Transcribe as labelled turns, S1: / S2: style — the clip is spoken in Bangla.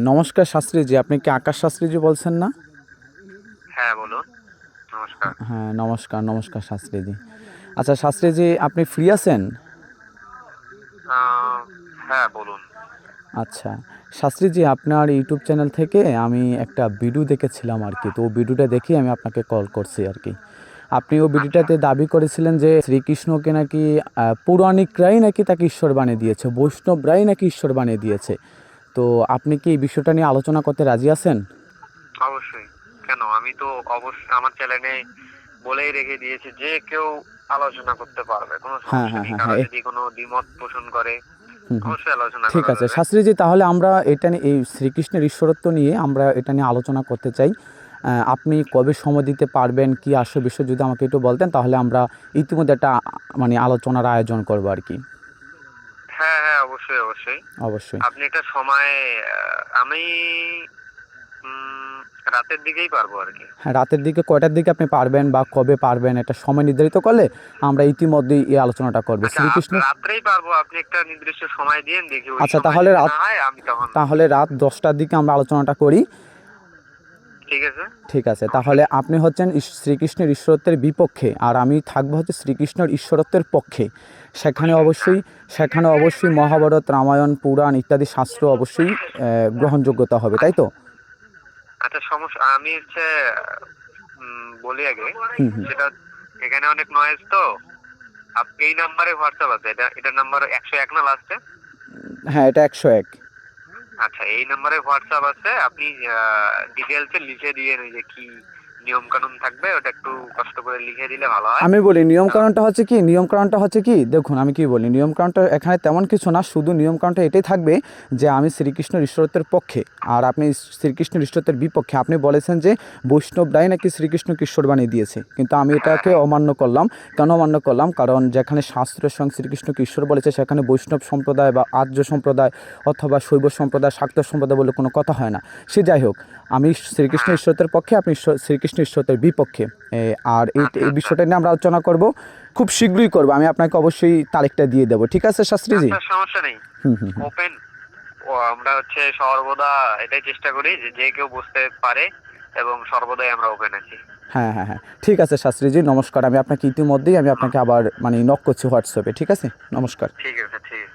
S1: নমস্কার শাস্ত্রীজি, আপনি কি আকাশ শাস্ত্রীজি বলছেন না?
S2: হ্যাঁ, বলুন। নমস্কার।
S1: হ্যাঁ, নমস্কার নমস্কার শাস্ত্রীজি। আচ্ছা শাস্ত্রীজি, আপনি ফ্রি আছেন?
S2: হ্যাঁ, বলুন।
S1: আচ্ছা শাস্ত্রীজি, আপনার ইউটিউব চ্যানেল থেকে আমি একটা ভিডিও দেখেছিলাম আর কি, তো ওই ভিডিওটা দেখেই আমি আপনাকে কল করছি আর কি। আপনি ওই
S2: আচ্ছা।
S1: ভিডিওটাতে দাবি করেছিলেন যে শ্রীকৃষ্ণকে নাকি পৌরাণিকরাই নাকি তাকে ঈশ্বর বানিয়ে দিয়েছে, বৈষ্ণবরাই নাকি ঈশ্বর বানিয়ে দিয়েছে। তো আপনি কি এই বিষয়টা নিয়ে আলোচনা করতে রাজি আছেন?
S2: অবশ্যই। কেন? আমি তো অবশ্যই আমার চ্যানেলে বলেই রেখে দিয়েছি যে কেউ আলোচনা করতে পারবে। কোনো
S1: হ্যাঁ
S2: সমস্যা
S1: হ্যাঁ
S2: নেই।
S1: হ্যাঁ
S2: কারো
S1: হ্যাঁ
S2: যদি কোনো দ্বিমত পোষণ করে,
S1: হুম হুম
S2: অবশ্যই আলোচনা
S1: ঠিক
S2: করা
S1: আছে
S2: যাবে।
S1: শাস্ত্রীজি, তাহলে আমরা এটা নিয়ে এই শ্রীকৃষ্ণের ঈশ্বরত্ব নিয়ে আমরা এটা নিয়ে আলোচনা করতে চাই। আপনি কবে সময় দিতে পারবেন, কি আসল বিষয় যদি আমাকে একটু বলতেন, তাহলে আমরা ইতিমধ্যে একটা মানে আলোচনার আয়োজন করবো আর কি।
S2: হ্যাঁ, হ্যাঁ, অবশ্যই, অবশ্যই।
S1: অবশ্যই।
S2: আপনি একটা সময় আমি রাতের দিকেই পারবো আরকি।
S1: হ্যাঁ, রাতের দিকে কয়টার দিকে আপনি পারবেন বা কবে পারবেন, একটা সময় নির্ধারিত করলে আমরা ইতিমধ্যেই এই আলোচনাটা করবো
S2: আচ্ছা,
S1: শ্রীকৃষ্ণের।
S2: রাত্রেই পারবো। আপনি একটা নির্দিষ্ট সময় দিয়েন, দেখি ওই
S1: আচ্ছা
S2: সময়
S1: তাহলে
S2: যদি
S1: রাত
S2: না হয় আমি তখন।
S1: তাহলে রাত 10টার দিকে আমরা আলোচনাটা করি।
S2: ঠিক আছে,
S1: ঠিক আছে,
S2: সমস্যা
S1: তাহলে
S2: নেই।
S1: আপনি হচ্ছেন শ্রীকৃষ্ণের ঈশ্বরত্বের বিপক্ষে আর আমি থাকবো হচ্ছে শ্রীকৃষ্ণের ঈশ্বরত্বের পক্ষে। সেখানে
S2: অবশ্যই, হ্যাঁ।
S1: অবশ্যই সেখানে অবশ্যই মহাভারত, রামায়ণ, পুরাণ ইত্যাদি শাস্ত্র অবশ্যই গ্রহণযোগ্যতা হবে, তাই তো?
S2: আচ্ছা, সমস্যা আমি হচ্ছে বলি আগে।
S1: হুম হুম
S2: সেটা এখানে অনেক নয়েজ তো। এই নাম্বারে হোয়াটসঅ্যাপ আছে? এটা নাম্বার 101 না লাস্টে?
S1: হ্যাঁ, এটা 101।
S2: আচ্ছা, এই নাম্বারে হোয়াটসঅ্যাপ আছে। আপনি ডিটেলসে লিখে দিয়ে ওই যে কি নিয়ম কানুন থাকবে ওটা একটু কষ্ট করে লিখে দিলে ভালো হয়।
S1: আমি বলি
S2: কারণ
S1: নিয়মকানুনটা হচ্ছে কি, নিয়মকানুনটা হচ্ছে কি, দেখুন আমি কি বলি, নিয়মকানুনটা এখানে তেমন কিছু না, শুধু নিয়মকানুনটা এটাই থাকবে যে আমি শ্রীকৃষ্ণের ঈশ্বরত্বের পক্ষে আর আপনি শ্রীকৃষ্ণের ঈশ্বরত্বের বিপক্ষে। আপনি বলেছেন যে বৈষ্ণবরাই নাকি শ্রীকৃষ্ণকে ঈশ্বর বানিয়ে দিয়েছে, কিন্তু আমি
S2: হ্যাঁ,
S1: এটাকে
S2: হ্যাঁ।
S1: অমান্য করলাম। কেন অমান্য করলাম? কারণ যেখানে শাস্ত্রের সঙ্গে শ্রীকৃষ্ণকে ঈশ্বর বলেছে সেখানে বৈষ্ণব সম্প্রদায় বা আর্য সম্প্রদায় অথবা শৈব সম্প্রদায়, শাক্ত সম্প্রদায় বলে কোনো কথা হয় না। সে যাই হোক, আমি শ্রীকৃষ্ণ
S2: হ্যাঁ।
S1: ঈশ্বরত্বের পক্ষে, আপনি শ্রীকৃষ্ণ ঈশ্বরত্বের বিপক্ষে। আর এই
S2: আচ্ছা,
S1: এই
S2: আচ্ছা।
S1: বিষয়টা নিয়ে আমরা আলোচনা করব, খুব শীঘ্রই করব। আমি আপনাকে অবশ্যই তারিখটা দিয়ে দেবো, ঠিক আছে শাস্ত্রীজি?
S2: আচ্ছা, সমস্যা নেই।
S1: হুম হুম হুম
S2: ওপেন। ও আমরা হচ্ছে সর্বদা এটাই চেষ্টা করি যে যে কেউ বুঝতে পারে, এবং সর্বদাই আমরা ওপেন আছি।
S1: হ্যাঁ হ্যাঁ হ্যাঁ ঠিক আছে শাস্ত্রীজি, নমস্কার। আমি আপনাকে ইতিমধ্যেই আমি আপনাকে আবার মানে নক করছি হোয়াটসঅ্যাপে, ঠিক আছে? নমস্কার।
S2: ঠিক আছে, ঠিক আছে।